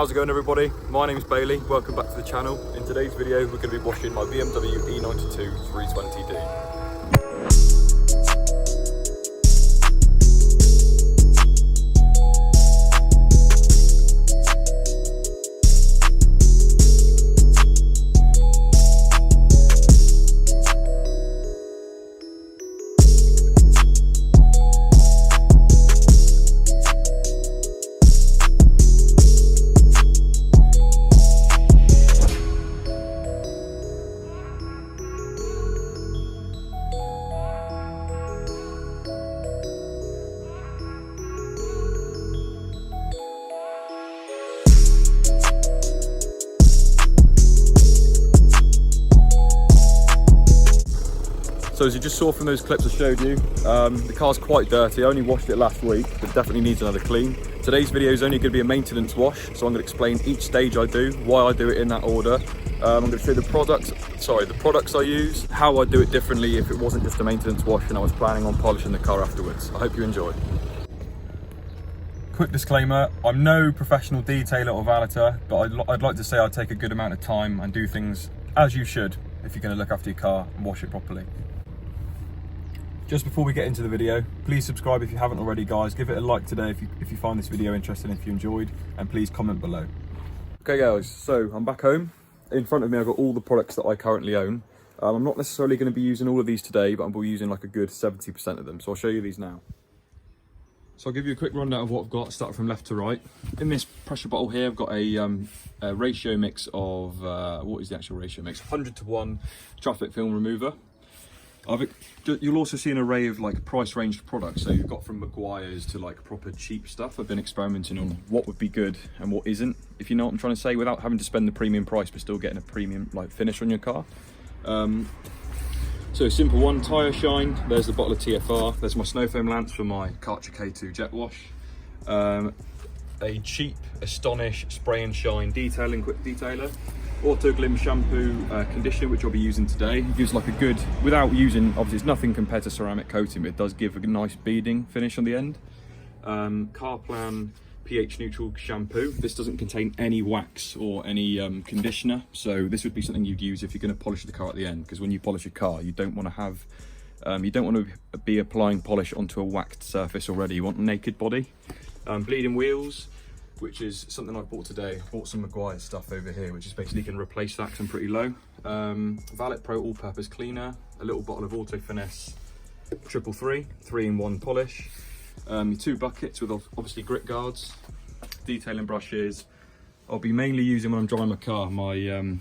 How's it going, everybody? My name's Bailey, welcome back to the channel. In today's video we're going to be washing my BMW E92 320D. So as you just saw from those clips I showed you, the car's quite dirty. I only washed it last week, but definitely needs another clean. Today's video is only going to be a maintenance wash, so I'm going to explain each stage I do, why I do it in that order. I'm going to show the products I use, how I do it differently if it wasn't just a maintenance wash and I was planning on polishing the car afterwards. I hope you enjoy. Quick disclaimer, I'm no professional detailer or valeter, but I'd like to say I take a good amount of time and do things as you should if you're going to look after your car and wash it properly. Just before we get into the video, please subscribe if you haven't already, guys. Give it a like today if you find this video interesting, if you enjoyed, and please comment below. Okay guys, so I'm back home. In front of me I've got all the products that I currently own. I'm not necessarily going to be using all of these today, but I'm using like a good 70% of them, so I'll show you these now. So I'll give you a quick rundown of what I've got, starting from left to right. In this pressure bottle here I've got a ratio mix of, what is the actual ratio mix? 100:1 traffic film remover. You'll also see an array of like price ranged products, so you've got from Meguiar's to like proper cheap stuff. I've been experimenting on what would be good and what isn't, if you know what I'm trying to say, without having to spend the premium price but still getting a premium like finish on your car. So simple one, tyre shine, there's the bottle of TFR, there's my snow foam lance for my Karcher K2 jet wash, a cheap Astonish spray and shine detailing quick detailer, Auto Glim shampoo conditioner, which I'll be using today. It gives like a good, without using, obviously it's nothing compared to ceramic coating, but it does give a nice beading finish on the end. Carplan pH neutral shampoo. This doesn't contain any wax or any conditioner, so this would be something you'd use if you're going to polish the car at the end, because when you polish a car you don't want to have you don't want to be applying polish onto a waxed surface already. You want naked body. Bleeding wheels, which is something I bought today. I bought some Meguiar's stuff over here, which is basically going to replace that because I'm pretty low. Valet Pro all-purpose cleaner, a little bottle of Auto Finesse 333 3-in-1 polish, your 2 buckets with obviously grit guards, detailing brushes. I'll be mainly using when I'm drying my car my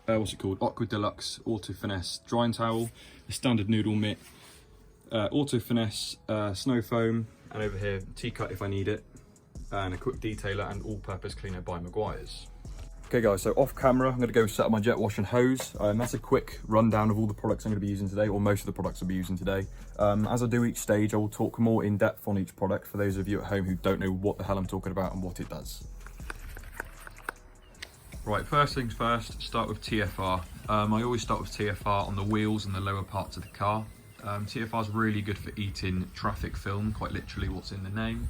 what's it called, Aqua Deluxe Auto Finesse drying towel, a standard noodle mitt, Auto Finesse snow foam, and over here T-cut if I need it, and a quick detailer and all-purpose cleaner by Meguiar's. Okay guys, so off camera I'm going to go set up my jet wash and hose. That's a quick rundown of all the products I'm going to be using today, or most of the products I'll be using today. As I do each stage I will talk more in depth on each product for those of you at home who don't know what the hell I'm talking about and what it does. Right, first things first, start with TFR. I always start with TFR on the wheels and the lower parts of the car. TFR is really good for eating traffic film, quite literally what's in the name.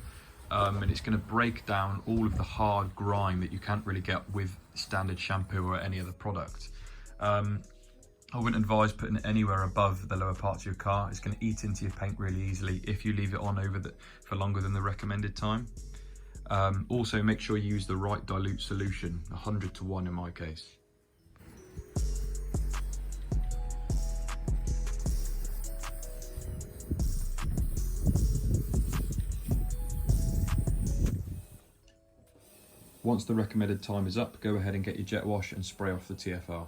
And it's going to break down all of the hard grime that you can't really get with standard shampoo or any other product. I wouldn't advise putting it anywhere above the lower parts of your car. It's going to eat into your paint really easily if you leave it on for longer than the recommended time. Also make sure you use the right dilute solution, 100:1 in my case. Once the recommended time is up, go ahead and get your jet wash and spray off the TFR.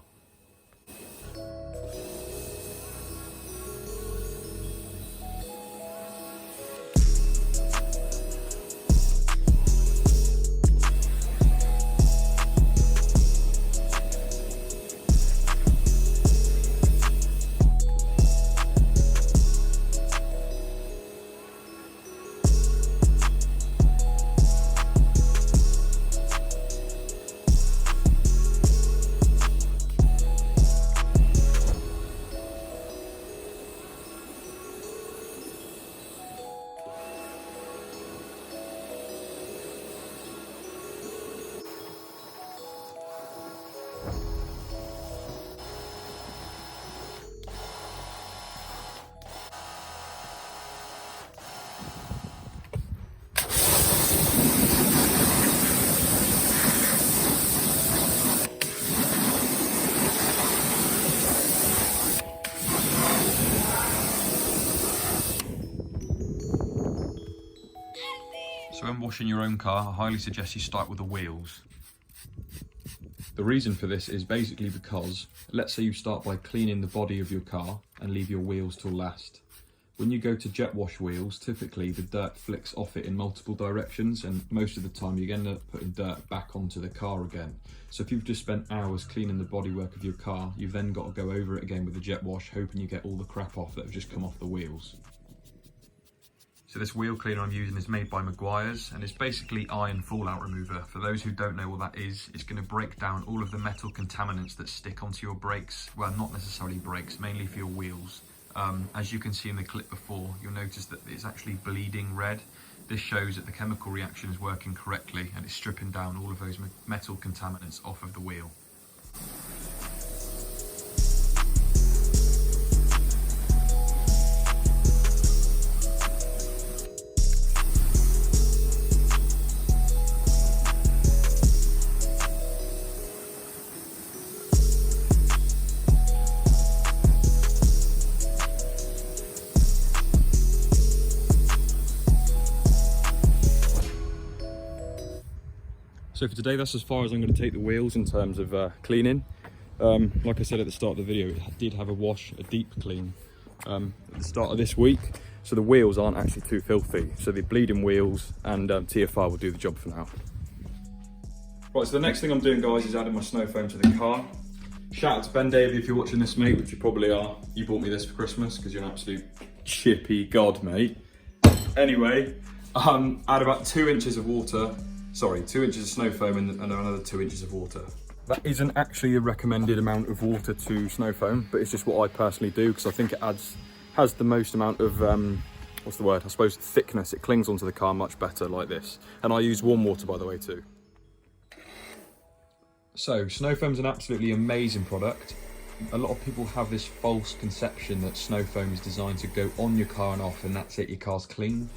So when washing your own car, I highly suggest you start with the wheels. The reason for this is basically because, let's say you start by cleaning the body of your car and leave your wheels till last. When you go to jet wash wheels, typically the dirt flicks off it in multiple directions, and most of the time you end up putting dirt back onto the car again. So if you've just spent hours cleaning the bodywork of your car, you've then got to go over it again with the jet wash, hoping you get all the crap off that have just come off the wheels. So this wheel cleaner I'm using is made by Meguiar's, and it's basically iron fallout remover. For those who don't know what that is, it's going to break down all of the metal contaminants that stick onto your brakes. Well, not necessarily brakes, mainly for your wheels. As you can see in the clip before, you'll notice that it's actually bleeding red. This shows that the chemical reaction is working correctly and it's stripping down all of those metal contaminants off of the wheel. So for today, that's as far as I'm going to take the wheels in terms of cleaning. Like I said at the start of the video, it did have a wash, a deep clean at the start of this week. So the wheels aren't actually too filthy. So the bleeding wheels and TFR will do the job for now. Right, so the next thing I'm doing, guys, is adding my snow foam to the car. Shout out to Ben Davey if you're watching this, mate, which you probably are. You bought me this for Christmas because you're an absolute chippy god, mate. Anyway, add about 2 inches of water. Sorry, 2 inches of snow foam and another 2 inches of water. That isn't actually a recommended amount of water to snow foam, but it's just what I personally do because I think it has the most amount of, what's the word? I suppose thickness. It clings onto the car much better like this. And I use warm water, by the way, too. So, snow foam is an absolutely amazing product. A lot of people have this false conception that snow foam is designed to go on your car and off and that's it, your car's clean.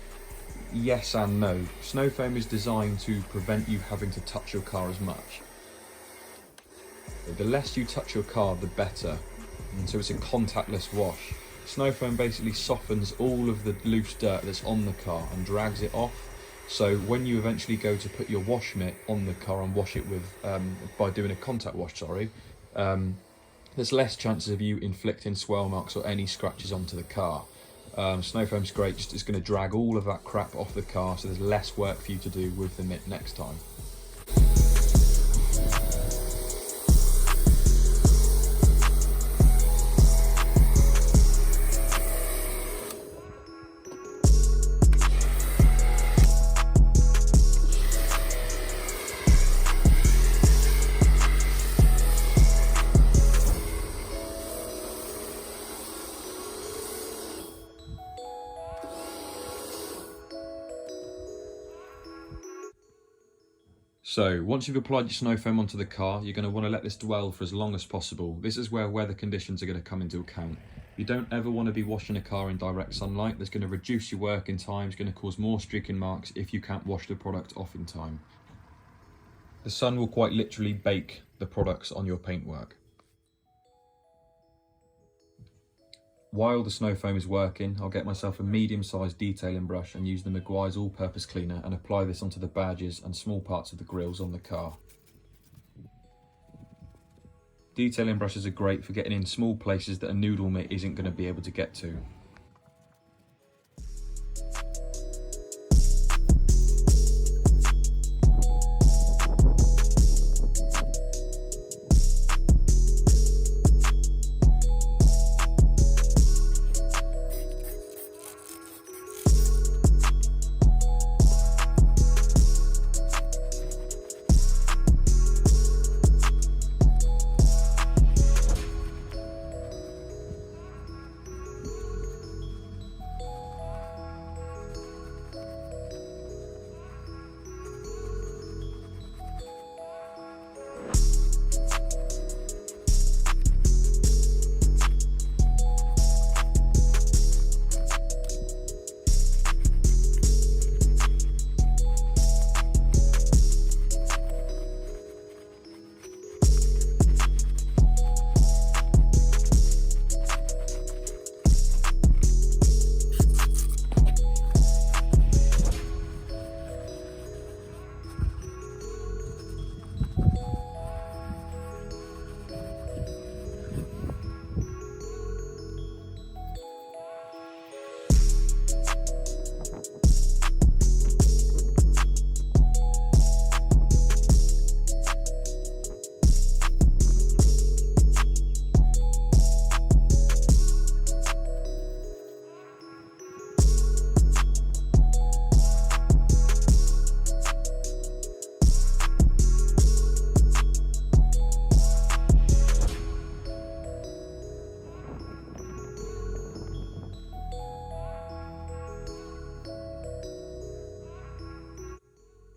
Yes and no. Snow foam is designed to prevent you having to touch your car as much. The less you touch your car, the better. And so it's a contactless wash. Snow foam basically softens all of the loose dirt that's on the car and drags it off. So when you eventually go to put your wash mitt on the car and wash it with, by doing a contact wash, there's less chances of you inflicting swirl marks or any scratches onto the car. Snow foam's great, just it's going to drag all of that crap off the car, so there's less work for you to do with the mitt next time. So once you've applied your snow foam onto the car, you're going to want to let this dwell for as long as possible. This is where weather conditions are going to come into account. You don't ever want to be washing a car in direct sunlight. That's going to reduce your working time. It's going to cause more streaking marks if you can't wash the product off in time. The sun will quite literally bake the products on your paintwork. While the snow foam is working, I'll get myself a medium-sized detailing brush and use the Meguiar's all-purpose cleaner and apply this onto the badges and small parts of the grills on the car. Detailing brushes are great for getting in small places that a noodle mitt isn't going to be able to get to.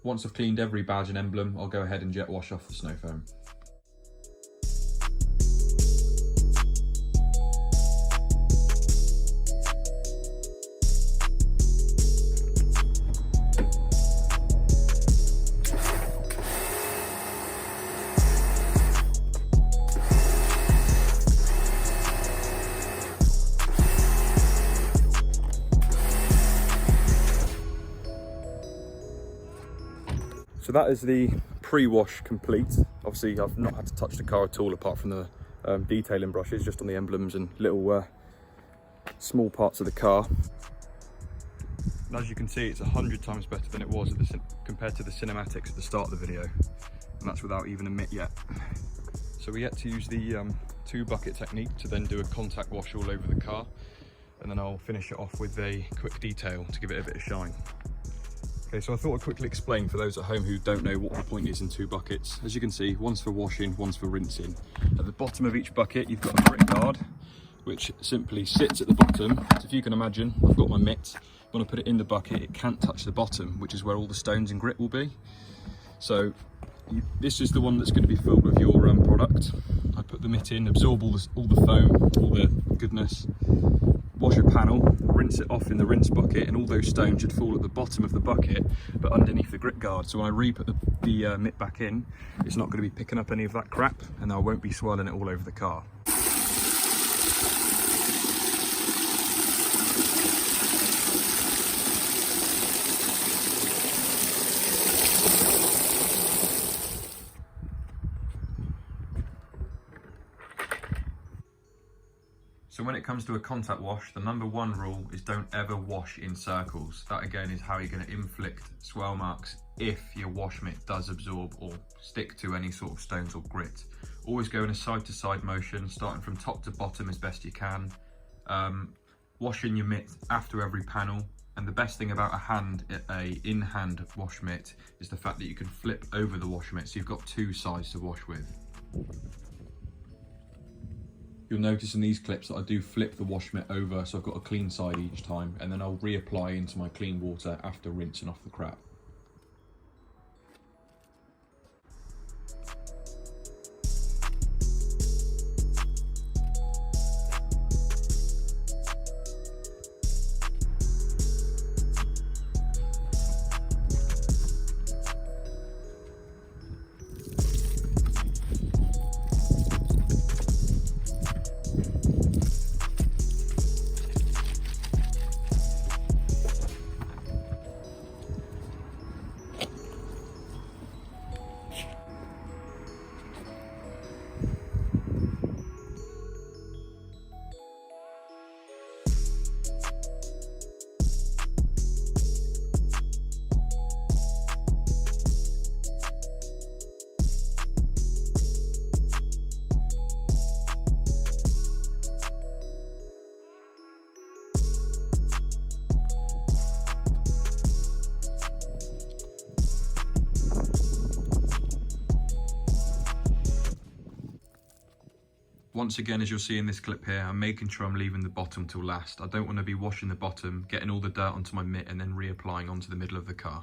Once I've cleaned every badge and emblem, I'll go ahead and jet wash off the snow foam. So that is the pre-wash complete. Obviously I've not had to touch the car at all apart from the detailing brushes, just on the emblems and little small parts of the car. And as you can see, it's 100 times better than it was compared to the cinematics at the start of the video. And that's without even a mitt yet. So we get to use the 2 bucket technique to then do a contact wash all over the car. And then I'll finish it off with a quick detail to give it a bit of shine. Okay, so I thought I'd quickly explain for those at home who don't know what the point is in 2 buckets. As you can see, one's for washing, one's for rinsing. At the bottom of each bucket, you've got a grit guard, which simply sits at the bottom. So if you can imagine, I've got my mitt. When I put it in the bucket, it can't touch the bottom, which is where all the stones and grit will be. So this is the one that's going to be filled with your product. I put the mitt in, absorb all the foam, all the goodness. Wash your panel, rinse it off in the rinse bucket, and all those stones should fall at the bottom of the bucket but underneath the grit guard. So when I re-put the mitt back in, it's not going to be picking up any of that crap, and I won't be swirling it all over the car. So when it comes to a contact wash, the #1 rule is don't ever wash in circles. That again is how you're going to inflict swirl marks if your wash mitt does absorb or stick to any sort of stones or grit. Always go in a side to side motion, starting from top to bottom as best you can. Washing your mitt after every panel. And the best thing about a in-hand wash mitt is the fact that you can flip over the wash mitt, so you've got 2 sides to wash with. You'll notice in these clips that I do flip the wash mitt over, so I've got a clean side each time, and then I'll reapply into my clean water after rinsing off the crap. Once again, as you'll see in this clip here, I'm making sure I'm leaving the bottom till last. I don't want to be washing the bottom, getting all the dirt onto my mitt and then reapplying onto the middle of the car.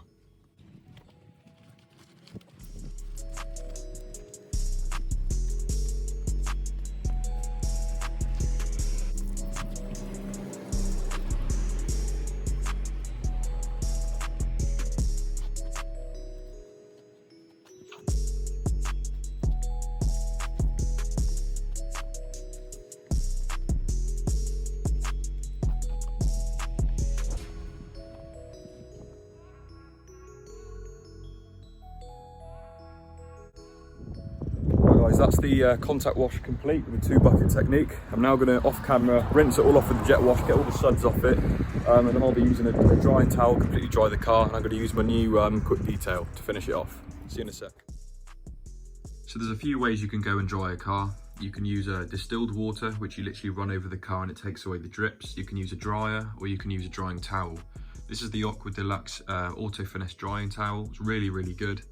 Guys, that's the contact wash complete with the 2 bucket technique. I'm now going to off camera rinse it all off with the jet wash, get all the suds off it, and then I'll be using a drying towel, completely dry the car, and I'm going to use my new quick detail to finish it off. See you in a sec. So there's a few ways you can go and dry a car. You can use distilled water, which you literally run over the car and it takes away the drips. You can use a dryer, or you can use a drying towel. This is the Aqua Deluxe Auto Finesse drying towel. It's really, really good.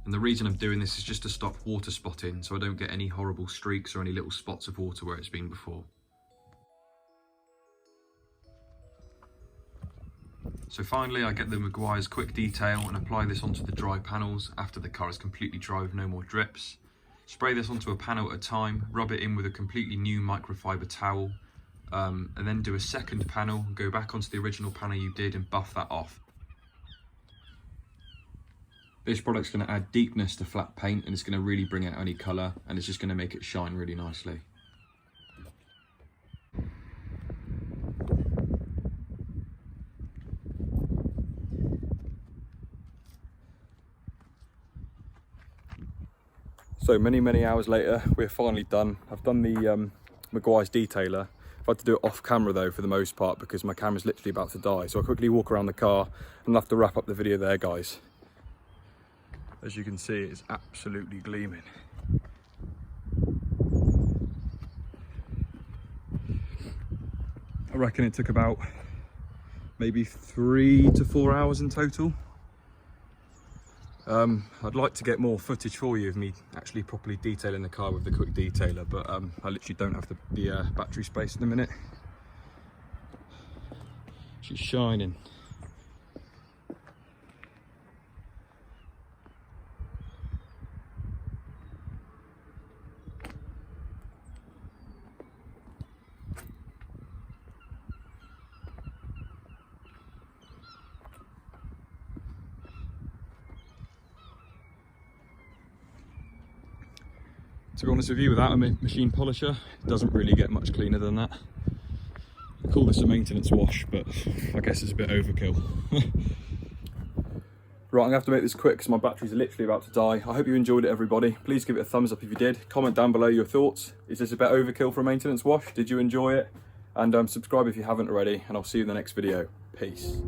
And the reason I'm doing this is just to stop water spotting, so I don't get any horrible streaks or any little spots of water where it's been before. So finally I get the Meguiar's quick detail and apply this onto the dry panels after the car is completely dry with no more drips. Spray this onto a panel at a time, rub it in with a completely new microfiber towel, and then do a second panel, go back onto the original panel you did and buff that off. This product's going to add deepness to flat paint, and it's going to really bring out any colour, and it's just going to make it shine really nicely. So many hours later, we're finally done. I've done the Meguiar's detailer. I've had to do it off camera though for the most part because my camera's literally about to die. So I'll quickly walk around the car and I'll have to wrap up the video there, guys. As you can see, it's absolutely gleaming. I reckon it took about maybe 3 to 4 hours in total. I'd like to get more footage for you of me actually properly detailing the car with the quick detailer, but I literally don't have the battery space in a minute. She's shining. To be honest with you, without a machine polisher, it doesn't really get much cleaner than that. I call this a maintenance wash, but I guess it's a bit overkill. Right, I'm gonna have to make this quick because my battery's literally about to die. I hope you enjoyed it, everybody. Please give it a thumbs up if you did. Comment down below your thoughts. Is this a bit overkill for a maintenance wash? Did you enjoy it? And subscribe if you haven't already, and I'll see you in the next video. Peace.